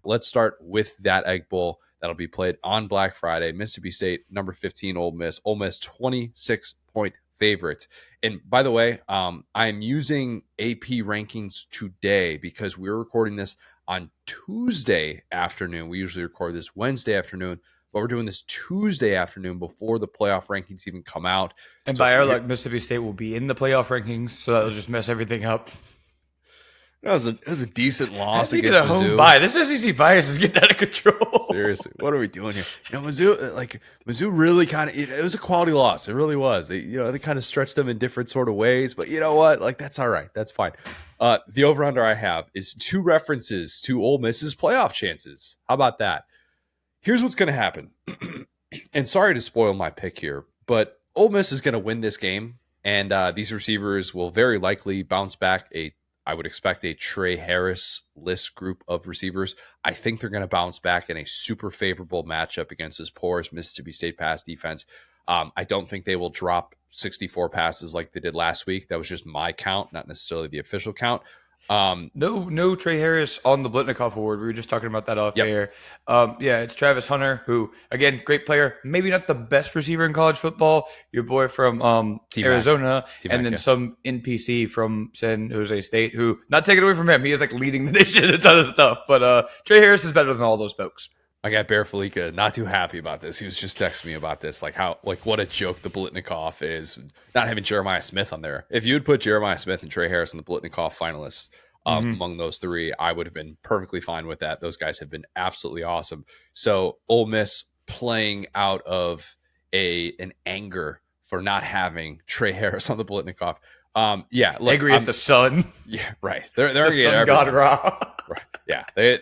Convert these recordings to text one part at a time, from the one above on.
let's start with that Egg Bowl that'll be played on Black Friday. Mississippi State, number 15, Ole Miss. Ole Miss, 26-point favorite. And by the way, I'm using AP rankings today because we're recording this on Tuesday afternoon. We usually record this Wednesday afternoon, but we're doing this Tuesday afternoon before the playoff rankings even come out. And by our luck, Mississippi State will be in the playoff rankings, so that'll just mess everything up. It was a decent loss against Mizzou. Home bye. This SEC bias is getting out of control. Seriously, what are we doing here? Mizzou really kind of, it was a quality loss. It really was. They kind of stretched them in different sort of ways, but you know what? That's all right. That's fine. The over-under I have is 2 references to Ole Miss's playoff chances. How about that? Here's what's going to happen. And sorry to spoil my pick here, but Ole Miss is going to win this game, and these receivers will very likely bounce back. I would expect a Trey Harris list group of receivers. I think they're going to bounce back in a super favorable matchup against this porous Mississippi State pass defense. I don't think they will drop 64 passes like they did last week. That was just my count, not necessarily the official count. No Trey Harris on the Blitnikoff award. We were just talking about that off air. It's Travis Hunter, who, again, great player. Maybe not the best receiver in college football. Your boy from Arizona, and then some NPC from San Jose State, who, not taking away from him, he is leading the nation in a ton of stuff. But Trey Harris is better than all those folks. I got Bear Felica not too happy about this. He was just texting me about this, what a joke the Blitnikoff is, not having Jeremiah Smith on there. If you would put Jeremiah Smith and Trey Harris on the Blitnikoff finalists among those 3, I would have been perfectly fine with that. Those guys have been absolutely awesome. So Ole Miss playing out of an anger for not having Trey Harris on the Blitnikoff. Angry at the sun. Yeah, right. They're the sun god Ra. Right. Yeah.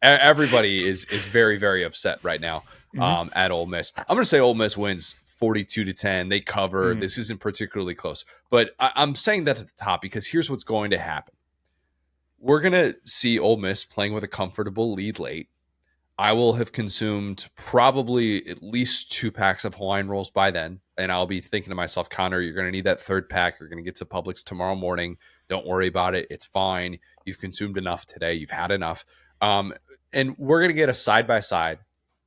Everybody is very, very upset right now at Ole Miss. I'm going to say Ole Miss wins 42-10. They cover. This isn't particularly close. But I'm saying that at the top because here's what's going to happen. We're going to see Ole Miss playing with a comfortable lead late. I will have consumed probably at least 2 packs of Hawaiian rolls by then. And I'll be thinking to myself, Connor, you're going to need that 3rd pack. You're going to get to Publix tomorrow morning. Don't worry about it. It's fine. You've consumed enough today. You've had enough. And we're going to get a side-by-side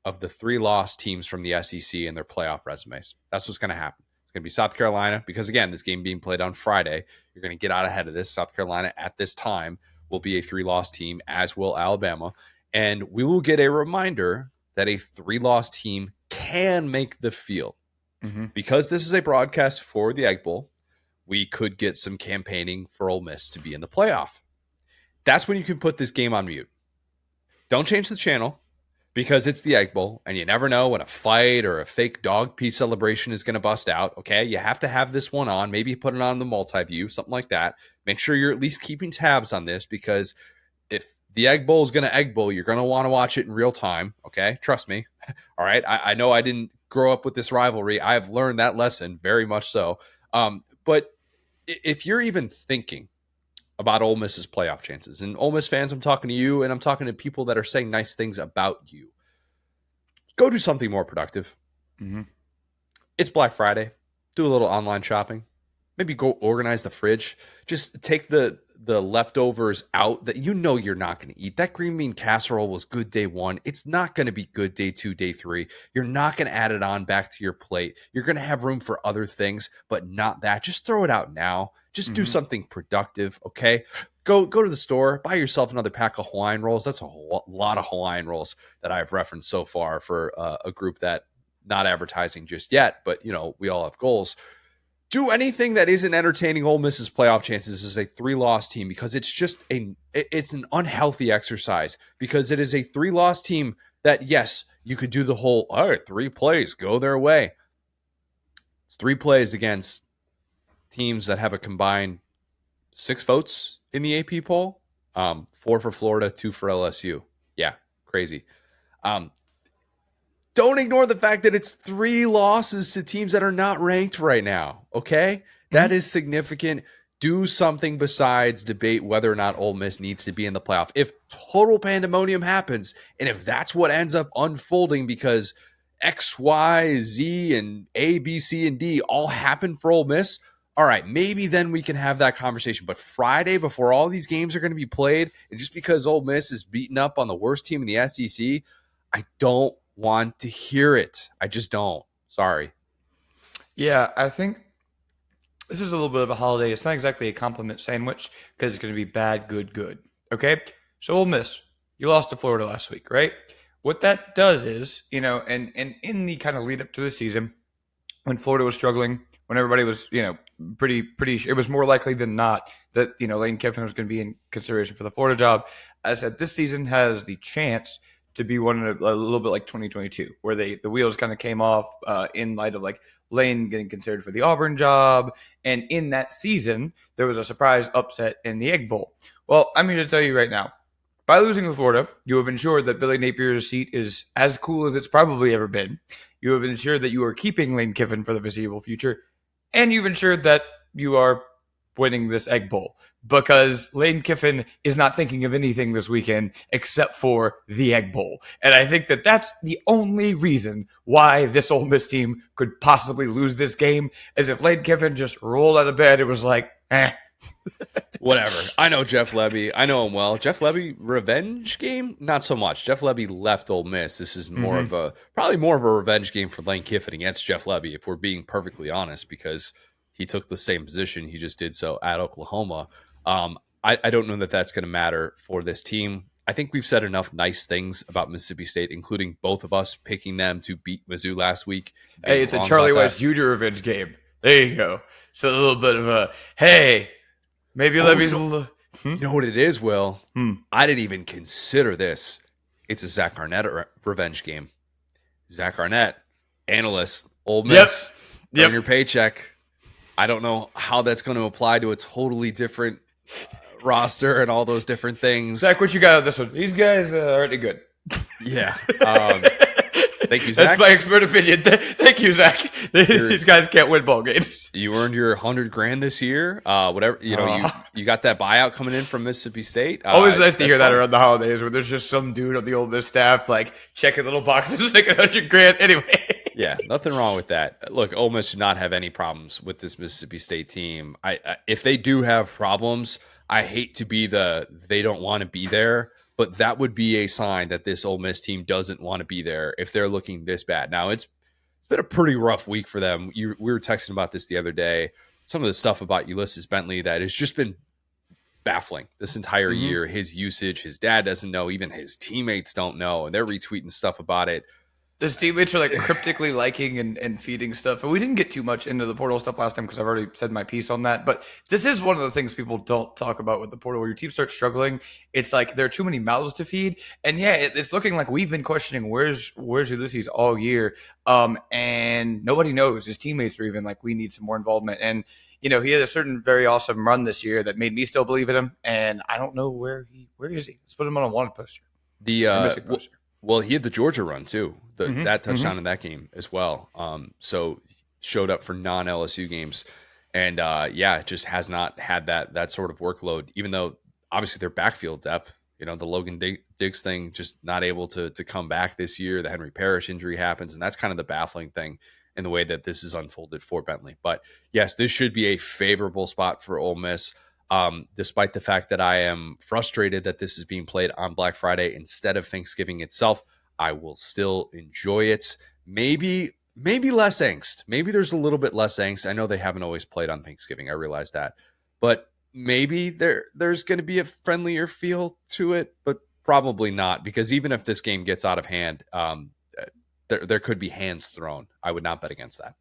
of the 3 lost teams from the SEC and their playoff resumes. That's what's going to happen. It's going to be South Carolina because, again, this game being played on Friday. You're going to get out ahead of this. South Carolina at this time will be a 3-loss team, as will Alabama. And we will get a reminder that a 3-loss team can make the field. Because this is a broadcast for the Egg Bowl, we could get some campaigning for Ole Miss to be in the playoff. That's when you can put this game on mute. Don't change the channel because it's the Egg Bowl, and you never know when a fight or a fake dog pee celebration is going to bust out. Okay, you have to have this one on. Maybe put it on the multi-view, something like that. Make sure you're at least keeping tabs on this because if the Egg Bowl is going to Egg Bowl, you're going to want to watch it in real time. Okay, trust me. All right, I know I didn't grow up with this rivalry. I have learned that lesson very much so. But if you're even thinking about Ole Miss's playoff chances, and Ole Miss fans, I'm talking to you, and I'm talking to people that are saying nice things about you, go do something more productive. It's Black Friday. Do a little online shopping. Maybe go organize the fridge. Just take the leftovers out that you're not going to eat. That green bean casserole was good day 1. It's not going to be good day 2, day 3. You're not going to add it on back to your plate. You're going to have room for other things, but not that. Just throw it out now. Just do something productive, okay? Go to the store, buy yourself another pack of Hawaiian rolls. That's a lot of Hawaiian rolls that I've referenced so far for a group that not advertising just yet, but we all have goals. Do anything that isn't entertaining Ole Miss's playoff chances as a 3-loss team because it's just it's an unhealthy exercise because it is a 3-loss team that, yes, you could do the whole, all right, 3 plays, go their way. It's 3 plays against teams that have a combined 6 votes in the AP poll, 4 for Florida, 2 for LSU. Yeah, crazy. Don't ignore the fact that it's 3 losses to teams that are not ranked right now, okay? That is significant. Do something besides debate whether or not Ole Miss needs to be in the playoff. If total pandemonium happens, and if that's what ends up unfolding because X, Y, Z, and A, B, C, and D all happen for Ole Miss, all right, maybe then we can have that conversation. But Friday, before all these games are going to be played, and just because Ole Miss is beating up on the worst team in the SEC, I don't want to hear it. I just don't. Sorry. Yeah, I think this is a little bit of a holiday. It's not exactly a compliment sandwich because it's going to be bad, good, good. Okay? So, Ole Miss, you lost to Florida last week, right? What that does is, and in the kind of lead up to the season, when Florida was struggling, when everybody was, pretty, it was more likely than not that, Lane Kiffin was going to be in consideration for the Florida job. I said this season has the chance to be one a little bit like 2022, where the wheels kind of came off in light of like Lane getting considered for the Auburn job. And in that season, there was a surprise upset in the Egg Bowl. Well, I'm here to tell you right now, by losing to Florida, you have ensured that Billy Napier's seat is as cool as it's probably ever been. You have ensured that you are keeping Lane Kiffin for the foreseeable future, and you've ensured that you are winning this Egg Bowl because Lane Kiffin is not thinking of anything this weekend except for the Egg Bowl. And I think that that's the only reason why this Ole Miss team could possibly lose this game, is if Lane Kiffin just rolled out of bed, it was like, Whatever. I know Jeff Lebby. I know him well. Jeff Lebby, revenge game? Not so much. Jeff Lebby left Ole Miss. This is probably more of a revenge game for Lane Kiffin against Jeff Lebby, if we're being perfectly honest, because he took the same position. He just did so at Oklahoma. I don't know that that's going to matter for this team. I think we've said enough nice things about Mississippi State, including both of us picking them to beat Mizzou last week. Hey, it's a Charlie West Jr. revenge game. There you go. So a little bit of a, hey, maybe Levy's a little. You know what it is, Will? I didn't even consider this. It's a Zach Arnett revenge game. Zach Arnett, analyst, Ole Miss, earn your paycheck. I don't know how that's going to apply to a totally different roster and all those different things. Zach, what you got on this one? These guys are already good. Yeah. Thank you, Zach. That's my expert opinion. Thank you, Zach. These guys can't win ball games. You earned your $100,000 this year. Whatever, you got that buyout coming in from Mississippi State. Always nice to hear that around the holidays, where there's just some dude on the Ole Miss staff like checking little boxes, making $100,000. Anyway. Yeah, nothing wrong with that. Look, Ole Miss should not have any problems with this Mississippi State team. If they do have problems, I hate to be they don't want to be there, but that would be a sign that this Ole Miss team doesn't want to be there if they're looking this bad. Now, it's been a pretty rough week for them. We were texting about this the other day. Some of the stuff about Ulysses Bentley that has just been baffling this entire year. His usage, his dad doesn't know, even his teammates don't know, and they're retweeting stuff about it. His teammates are like cryptically liking and feeding stuff. And we didn't get too much into the portal stuff last time because I've already said my piece on that. But this is one of the things people don't talk about with the portal. Where your team starts struggling, it's like there are too many mouths to feed. And yeah, it's looking like we've been questioning where's Ulysses all year. And nobody knows. His teammates are even like, we need some more involvement. And he had a certain very awesome run this year that made me still believe in him. And I don't know where is he? Let's put him on a wanted poster. Missing poster. Well, he had the Georgia run too. That touchdown in that game as well. So showed up for non-LSU games, and just has not had that sort of workload. Even though obviously their backfield depth, the Logan Diggs thing, just not able to come back this year. The Henry Parrish injury happens, and that's kind of the baffling thing in the way that this is unfolded for Bentley. But yes, this should be a favorable spot for Ole Miss. Despite the fact that I am frustrated that this is being played on Black Friday instead of Thanksgiving itself, I will still enjoy it. Maybe less angst. Maybe there's a little bit less angst. I know they haven't always played on Thanksgiving. I realize that. But maybe there's going to be a friendlier feel to it, but probably not, because even if this game gets out of hand, there could be hands thrown. I would not bet against that.